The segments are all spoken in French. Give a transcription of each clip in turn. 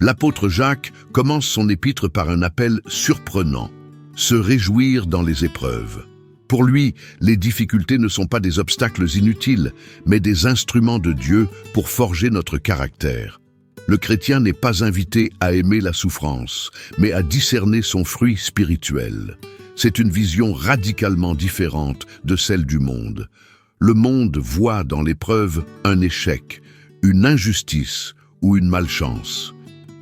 L'apôtre Jacques commence son épître par un appel surprenant, se réjouir dans les épreuves. Pour lui, les difficultés ne sont pas des obstacles inutiles, mais des instruments de Dieu pour forger notre caractère. Le chrétien n'est pas invité à aimer la souffrance, mais à discerner son fruit spirituel. C'est une vision radicalement différente de celle du monde. Le monde voit dans l'épreuve un échec, une injustice ou une malchance.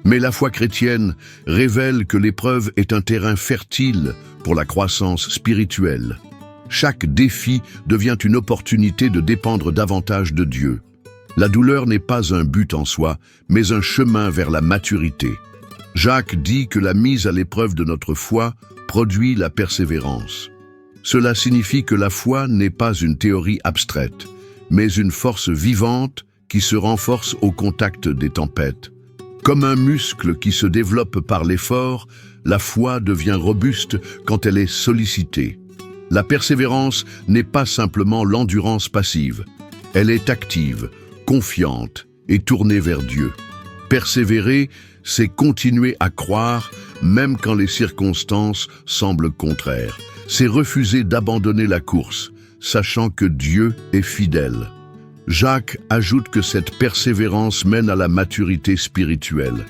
Mais la foi chrétienne révèle que l'épreuve est un terrain fertile pour la croissance spirituelle. Chaque défi devient une opportunité de dépendre davantage de Dieu. La douleur n'est pas un but en soi, mais un chemin vers la maturité. Jacques dit que la mise à l'épreuve de notre foi produit la persévérance. Cela signifie que la foi n'est pas une théorie abstraite, mais une force vivante qui se renforce au contact des tempêtes. Comme un muscle qui se développe par l'effort, la foi devient robuste quand elle est sollicitée. La persévérance n'est pas simplement l'endurance passive, elle est active, confiante et tournée vers Dieu. Persévérer, c'est continuer à croire, même quand les circonstances semblent contraires. C'est refuser d'abandonner la course, sachant que Dieu est fidèle. Jacques ajoute que cette persévérance mène à la maturité spirituelle.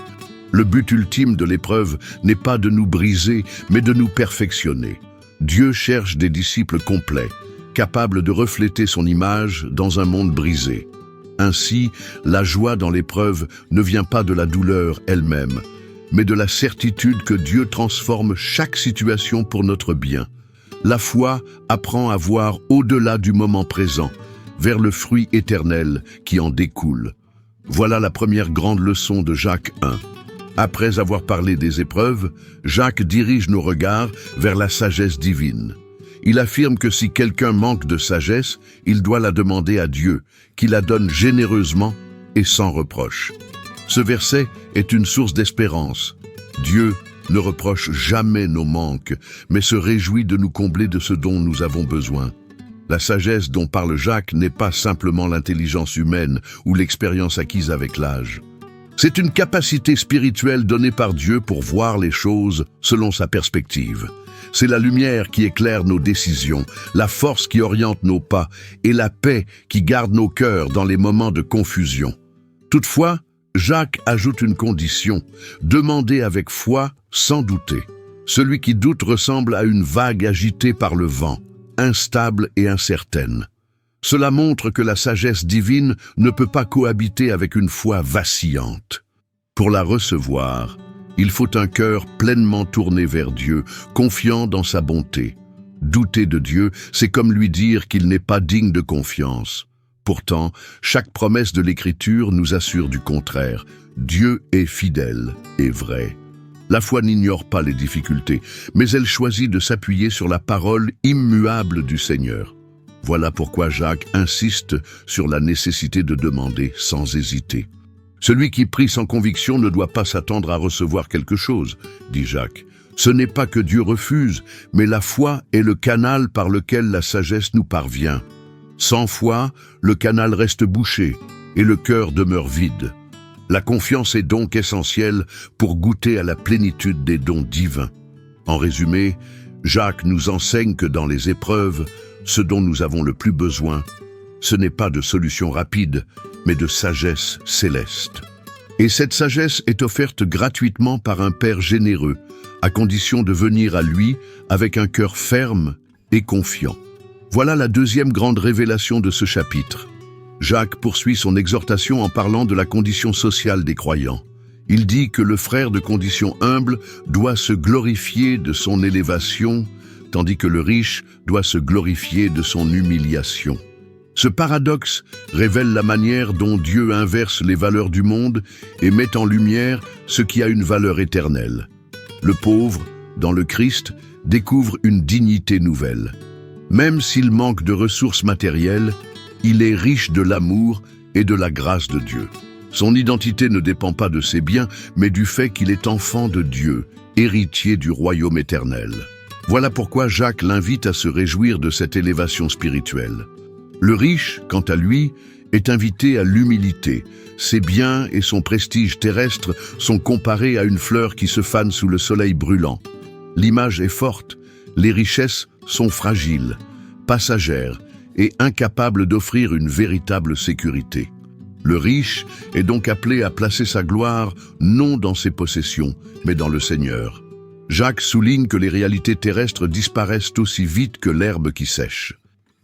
Le but ultime de l'épreuve n'est pas de nous briser, mais de nous perfectionner. Dieu cherche des disciples complets, capables de refléter son image dans un monde brisé. Ainsi, la joie dans l'épreuve ne vient pas de la douleur elle-même, mais de la certitude que Dieu transforme chaque situation pour notre bien. La foi apprend à voir au-delà du moment présent, vers le fruit éternel qui en découle. Voilà la première grande leçon de Jacques 1. Après avoir parlé des épreuves, Jacques dirige nos regards vers la sagesse divine. Il affirme que si quelqu'un manque de sagesse, il doit la demander à Dieu, qui la donne généreusement et sans reproche. Ce verset est une source d'espérance. Dieu ne reproche jamais nos manques, mais se réjouit de nous combler de ce dont nous avons besoin. La sagesse dont parle Jacques n'est pas simplement l'intelligence humaine ou l'expérience acquise avec l'âge. C'est une capacité spirituelle donnée par Dieu pour voir les choses selon sa perspective. C'est la lumière qui éclaire nos décisions, la force qui oriente nos pas et la paix qui garde nos cœurs dans les moments de confusion. Toutefois, Jacques ajoute une condition, demander avec foi sans douter. Celui qui doute ressemble à une vague agitée par le vent, instable et incertaine. Cela montre que la sagesse divine ne peut pas cohabiter avec une foi vacillante. Pour la recevoir, il faut un cœur pleinement tourné vers Dieu, confiant dans sa bonté. Douter de Dieu, c'est comme lui dire qu'il n'est pas digne de confiance. Pourtant, chaque promesse de l'Écriture nous assure du contraire. Dieu est fidèle et vrai. La foi n'ignore pas les difficultés, mais elle choisit de s'appuyer sur la parole immuable du Seigneur. Voilà pourquoi Jacques insiste sur la nécessité de demander sans hésiter. Celui qui prie sans conviction ne doit pas s'attendre à recevoir quelque chose, dit Jacques. Ce n'est pas que Dieu refuse, mais la foi est le canal par lequel la sagesse nous parvient. Sans foi, le canal reste bouché et le cœur demeure vide. La confiance est donc essentielle pour goûter à la plénitude des dons divins. En résumé, Jacques nous enseigne que dans les épreuves, ce dont nous avons le plus besoin, ce n'est pas de solutions rapides, mais de sagesse céleste. Et cette sagesse est offerte gratuitement par un Père généreux, à condition de venir à lui avec un cœur ferme et confiant. Voilà la deuxième grande révélation de ce chapitre. Jacques poursuit son exhortation en parlant de la condition sociale des croyants. Il dit que le frère de condition humble doit se glorifier de son élévation, tandis que le riche doit se glorifier de son humiliation. Ce paradoxe révèle la manière dont Dieu inverse les valeurs du monde et met en lumière ce qui a une valeur éternelle. Le pauvre, dans le Christ, découvre une dignité nouvelle. Même s'il manque de ressources matérielles, il est riche de l'amour et de la grâce de Dieu. Son identité ne dépend pas de ses biens, mais du fait qu'il est enfant de Dieu, héritier du royaume éternel. Voilà pourquoi Jacques l'invite à se réjouir de cette élévation spirituelle. Le riche, quant à lui, est invité à l'humilité. Ses biens et son prestige terrestre sont comparés à une fleur qui se fane sous le soleil brûlant. L'image est forte, les richesses sont fragiles, passagères et incapables d'offrir une véritable sécurité. Le riche est donc appelé à placer sa gloire non dans ses possessions, mais dans le Seigneur. Jacques souligne que les réalités terrestres disparaissent aussi vite que l'herbe qui sèche.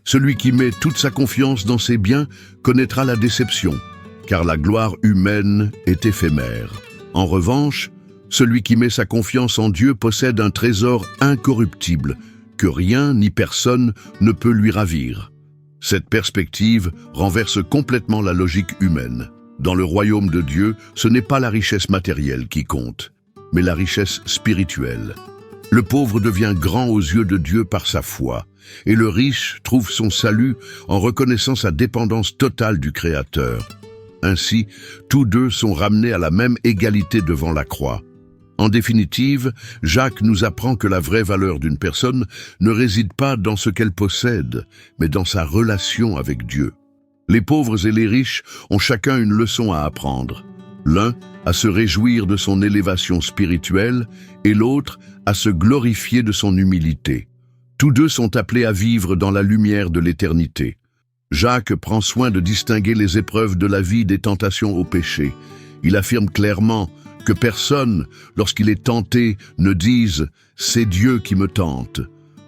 Celui qui met toute sa confiance dans ses biens connaîtra la déception, car la gloire humaine est éphémère. En revanche, celui qui met sa confiance en Dieu possède un trésor incorruptible, que rien ni personne ne peut lui ravir. Cette perspective renverse complètement la logique humaine. Dans le royaume de Dieu, ce n'est pas la richesse matérielle qui compte, mais la richesse spirituelle. Le pauvre devient grand aux yeux de Dieu par sa foi, et le riche trouve son salut en reconnaissant sa dépendance totale du Créateur. Ainsi, tous deux sont ramenés à la même égalité devant la croix. En définitive, Jacques nous apprend que la vraie valeur d'une personne ne réside pas dans ce qu'elle possède, mais dans sa relation avec Dieu. Les pauvres et les riches ont chacun une leçon à apprendre. L'un à se réjouir de son élévation spirituelle et l'autre à se glorifier de son humilité. Tous deux sont appelés à vivre dans la lumière de l'éternité. Jacques prend soin de distinguer les épreuves de la vie des tentations au péché. Il affirme clairement que personne, lorsqu'il est tenté, ne dise « c'est Dieu qui me tente ».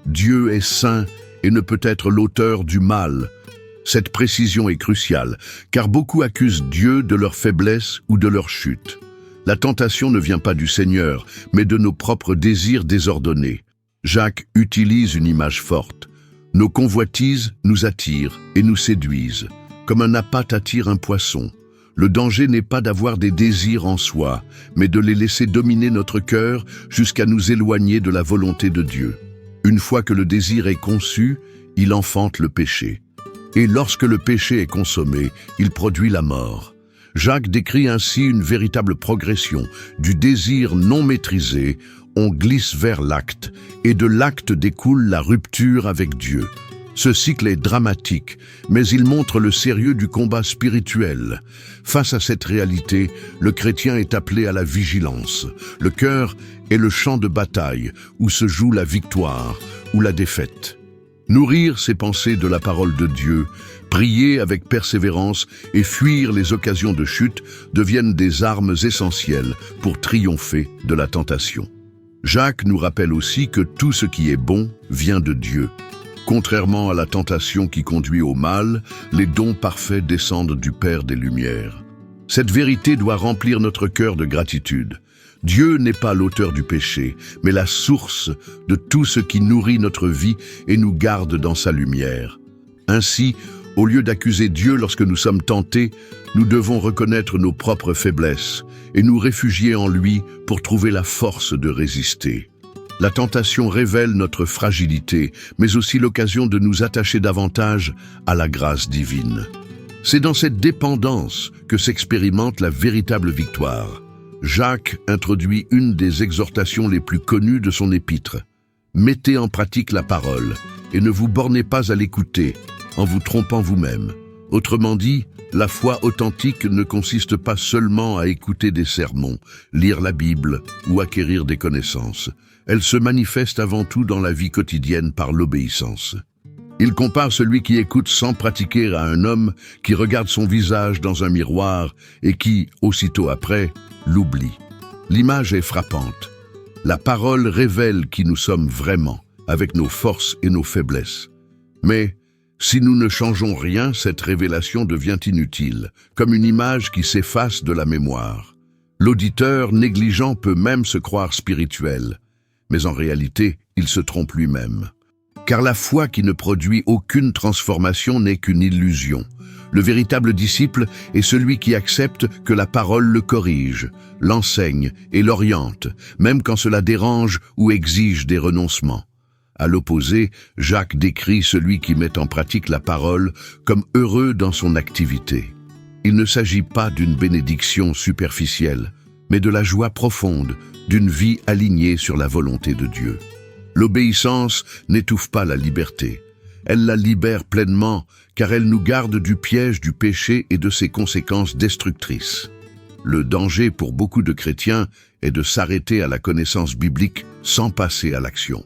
Dieu est saint et ne peut être l'auteur du mal. Cette précision est cruciale, car beaucoup accusent Dieu de leur faiblesse ou de leur chute. La tentation ne vient pas du Seigneur, mais de nos propres désirs désordonnés. Jacques utilise une image forte. Nos convoitises nous attirent et nous séduisent, comme un appât attire un poisson. Le danger n'est pas d'avoir des désirs en soi, mais de les laisser dominer notre cœur jusqu'à nous éloigner de la volonté de Dieu. Une fois que le désir est conçu, il enfante le péché. Et lorsque le péché est consommé, il produit la mort. Jacques décrit ainsi une véritable progression. Du désir non maîtrisé, on glisse vers l'acte, et de l'acte découle la rupture avec Dieu. Ce cycle est dramatique, mais il montre le sérieux du combat spirituel. Face à cette réalité, le chrétien est appelé à la vigilance. Le cœur est le champ de bataille, où se joue la victoire ou la défaite. Nourrir ses pensées de la parole de Dieu, prier avec persévérance et fuir les occasions de chute deviennent des armes essentielles pour triompher de la tentation. Jacques nous rappelle aussi que tout ce qui est bon vient de Dieu. Contrairement à la tentation qui conduit au mal, les dons parfaits descendent du Père des Lumières. Cette vérité doit remplir notre cœur de gratitude. Dieu n'est pas l'auteur du péché, mais la source de tout ce qui nourrit notre vie et nous garde dans sa lumière. Ainsi, au lieu d'accuser Dieu lorsque nous sommes tentés, nous devons reconnaître nos propres faiblesses et nous réfugier en lui pour trouver la force de résister. La tentation révèle notre fragilité, mais aussi l'occasion de nous attacher davantage à la grâce divine. C'est dans cette dépendance que s'expérimente la véritable victoire. Jacques introduit une des exhortations les plus connues de son épître. Mettez en pratique la parole et ne vous bornez pas à l'écouter en vous trompant vous-même. Autrement dit, la foi authentique ne consiste pas seulement à écouter des sermons, lire la Bible ou acquérir des connaissances. Elle se manifeste avant tout dans la vie quotidienne par l'obéissance. Il compare celui qui écoute sans pratiquer à un homme qui regarde son visage dans un miroir et qui, aussitôt après, l'oublie. L'image est frappante. La parole révèle qui nous sommes vraiment, avec nos forces et nos faiblesses. Mais si nous ne changeons rien, cette révélation devient inutile, comme une image qui s'efface de la mémoire. L'auditeur négligent peut même se croire spirituel, mais en réalité, il se trompe lui-même. Car la foi qui ne produit aucune transformation n'est qu'une illusion. Le véritable disciple est celui qui accepte que la parole le corrige, l'enseigne et l'oriente, même quand cela dérange ou exige des renoncements. À l'opposé, Jacques décrit celui qui met en pratique la parole comme heureux dans son activité. Il ne s'agit pas d'une bénédiction superficielle, mais de la joie profonde d'une vie alignée sur la volonté de Dieu. L'obéissance n'étouffe pas la liberté, elle la libère pleinement, car elle nous garde du piège du péché et de ses conséquences destructrices. Le danger pour beaucoup de chrétiens est de s'arrêter à la connaissance biblique sans passer à l'action.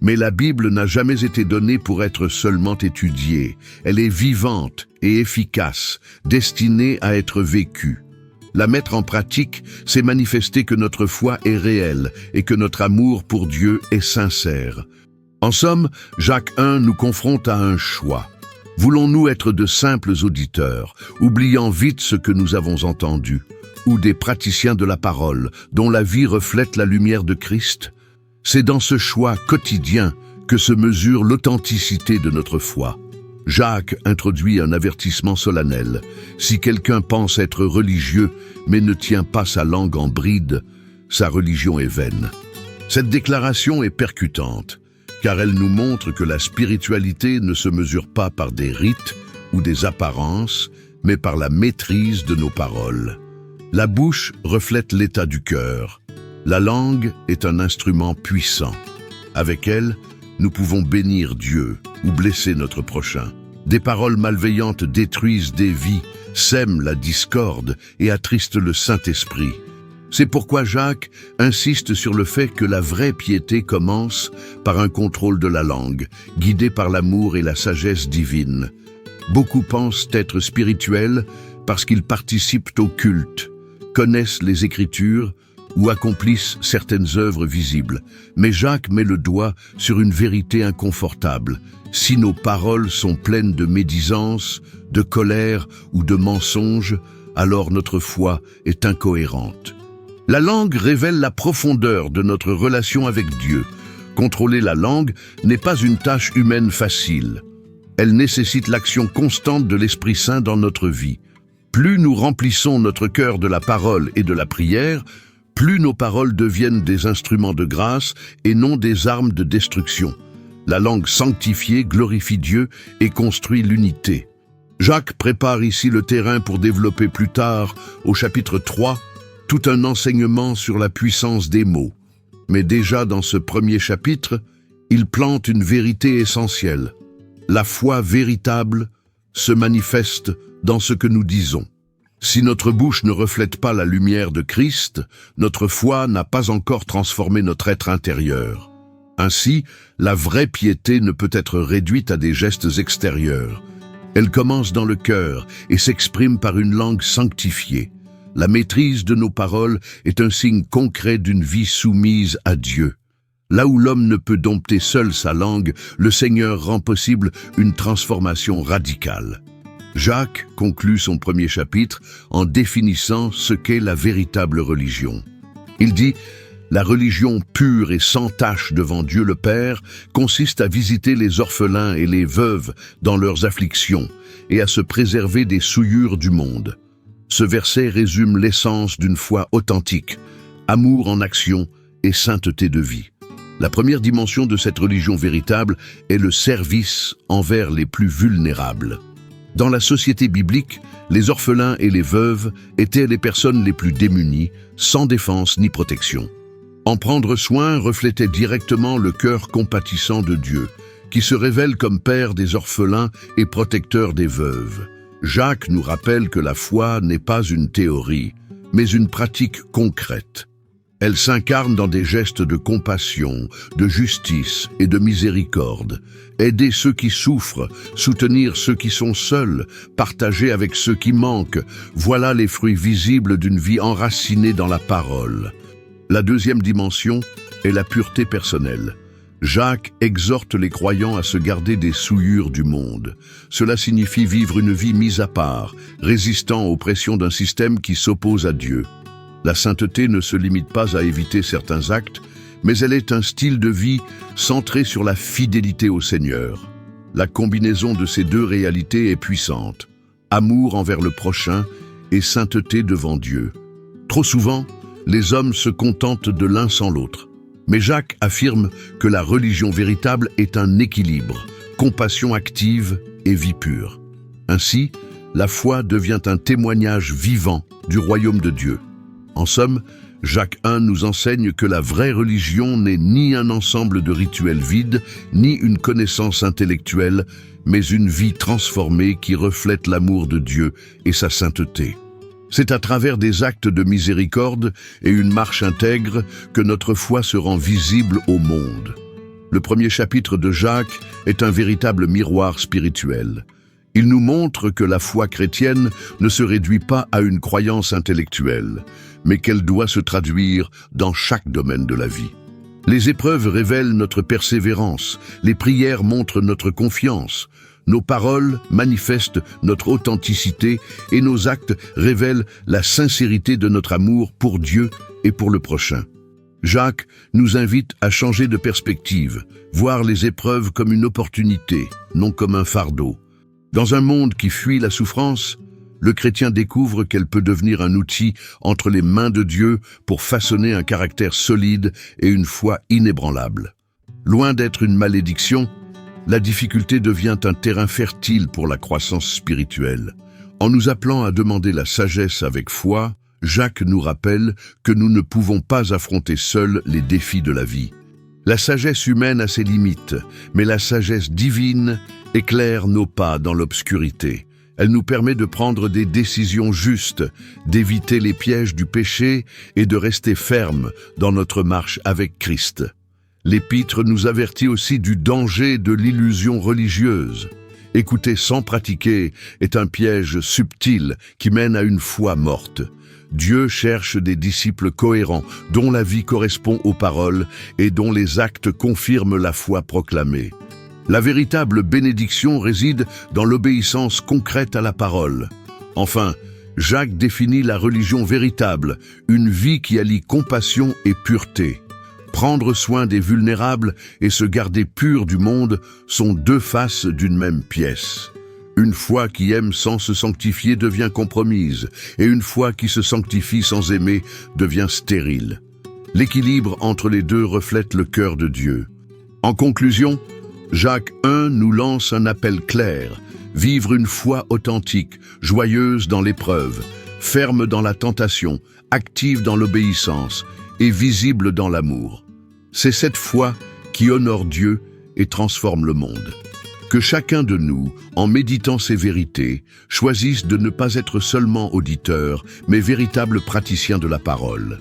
Mais la Bible n'a jamais été donnée pour être seulement étudiée. Elle est vivante et efficace, destinée à être vécue. La mettre en pratique, c'est manifester que notre foi est réelle et que notre amour pour Dieu est sincère. En somme, Jacques 1 nous confronte à un choix. Voulons-nous être de simples auditeurs, oubliant vite ce que nous avons entendu, ou des praticiens de la parole, dont la vie reflète la lumière de Christ? C'est dans ce choix quotidien que se mesure l'authenticité de notre foi. Jacques introduit un avertissement solennel. Si quelqu'un pense être religieux, mais ne tient pas sa langue en bride, sa religion est vaine. Cette déclaration est percutante, car elle nous montre que la spiritualité ne se mesure pas par des rites ou des apparences, mais par la maîtrise de nos paroles. La bouche reflète l'état du cœur. La langue est un instrument puissant. Avec elle, nous pouvons bénir Dieu ou blesser notre prochain. Des paroles malveillantes détruisent des vies, sèment la discorde et attristent le Saint-Esprit. C'est pourquoi Jacques insiste sur le fait que la vraie piété commence par un contrôle de la langue, guidé par l'amour et la sagesse divine. Beaucoup pensent être spirituels parce qu'ils participent au culte, connaissent les Écritures ou accomplissent certaines œuvres visibles. Mais Jacques met le doigt sur une vérité inconfortable. Si nos paroles sont pleines de médisance, de colère ou de mensonges, alors notre foi est incohérente. La langue révèle la profondeur de notre relation avec Dieu. Contrôler la langue n'est pas une tâche humaine facile. Elle nécessite l'action constante de l'Esprit Saint dans notre vie. Plus nous remplissons notre cœur de la parole et de la prière, plus nos paroles deviennent des instruments de grâce et non des armes de destruction. La langue sanctifiée glorifie Dieu et construit l'unité. Jacques prépare ici le terrain pour développer plus tard, au chapitre 3, tout un enseignement sur la puissance des mots. Mais déjà dans ce premier chapitre, il plante une vérité essentielle. La foi véritable se manifeste dans ce que nous disons. Si notre bouche ne reflète pas la lumière de Christ, notre foi n'a pas encore transformé notre être intérieur. Ainsi, la vraie piété ne peut être réduite à des gestes extérieurs. Elle commence dans le cœur et s'exprime par une langue sanctifiée. La maîtrise de nos paroles est un signe concret d'une vie soumise à Dieu. Là où l'homme ne peut dompter seul sa langue, le Seigneur rend possible une transformation radicale. Jacques conclut son premier chapitre en définissant ce qu'est la véritable religion. Il dit « La religion pure et sans tache devant Dieu le Père consiste à visiter les orphelins et les veuves dans leurs afflictions et à se préserver des souillures du monde. » Ce verset résume l'essence d'une foi authentique, amour en action et sainteté de vie. La première dimension de cette religion véritable est le service envers les plus vulnérables. Dans la société biblique, les orphelins et les veuves étaient les personnes les plus démunies, sans défense ni protection. En prendre soin reflétait directement le cœur compatissant de Dieu, qui se révèle comme père des orphelins et protecteur des veuves. Jacques nous rappelle que la foi n'est pas une théorie, mais une pratique concrète. Elle s'incarne dans des gestes de compassion, de justice et de miséricorde. Aider ceux qui souffrent, soutenir ceux qui sont seuls, partager avec ceux qui manquent, voilà les fruits visibles d'une vie enracinée dans la parole. La deuxième dimension est la pureté personnelle. Jacques exhorte les croyants à se garder des souillures du monde. Cela signifie vivre une vie mise à part, résistant aux pressions d'un système qui s'oppose à Dieu. La sainteté ne se limite pas à éviter certains actes, mais elle est un style de vie centré sur la fidélité au Seigneur. La combinaison de ces deux réalités est puissante. Amour envers le prochain et sainteté devant Dieu. Trop souvent, les hommes se contentent de l'un sans l'autre. Mais Jacques affirme que la religion véritable est un équilibre, compassion active et vie pure. Ainsi, la foi devient un témoignage vivant du royaume de Dieu. En somme, Jacques 1 nous enseigne que la vraie religion n'est ni un ensemble de rituels vides, ni une connaissance intellectuelle, mais une vie transformée qui reflète l'amour de Dieu et sa sainteté. C'est à travers des actes de miséricorde et une marche intègre que notre foi se rend visible au monde. Le premier chapitre de Jacques est un véritable miroir spirituel. Il nous montre que la foi chrétienne ne se réduit pas à une croyance intellectuelle, mais qu'elle doit se traduire dans chaque domaine de la vie. Les épreuves révèlent notre persévérance, les prières montrent notre confiance, nos paroles manifestent notre authenticité et nos actes révèlent la sincérité de notre amour pour Dieu et pour le prochain. Jacques nous invite à changer de perspective, voir les épreuves comme une opportunité, non comme un fardeau. Dans un monde qui fuit la souffrance, le chrétien découvre qu'elle peut devenir un outil entre les mains de Dieu pour façonner un caractère solide et une foi inébranlable. Loin d'être une malédiction, la difficulté devient un terrain fertile pour la croissance spirituelle. En nous appelant à demander la sagesse avec foi, Jacques nous rappelle que nous ne pouvons pas affronter seuls les défis de la vie. La sagesse humaine a ses limites, mais la sagesse divine éclaire nos pas dans l'obscurité. Elle nous permet de prendre des décisions justes, d'éviter les pièges du péché et de rester fermes dans notre marche avec Christ. L'Épître nous avertit aussi du danger de l'illusion religieuse. Écouter sans pratiquer est un piège subtil qui mène à une foi morte. Dieu cherche des disciples cohérents, dont la vie correspond aux paroles et dont les actes confirment la foi proclamée. La véritable bénédiction réside dans l'obéissance concrète à la parole. Enfin, Jacques définit la religion véritable, une vie qui allie compassion et pureté. Prendre soin des vulnérables et se garder pur du monde sont deux faces d'une même pièce. Une foi qui aime sans se sanctifier devient compromise, et une foi qui se sanctifie sans aimer devient stérile. L'équilibre entre les deux reflète le cœur de Dieu. En conclusion, Jacques 1 nous lance un appel clair, vivre une foi authentique, joyeuse dans l'épreuve, ferme dans la tentation, active dans l'obéissance et visible dans l'amour. C'est cette foi qui honore Dieu et transforme le monde. Que chacun de nous, en méditant ces vérités, choisisse de ne pas être seulement auditeur, mais véritable praticien de la parole.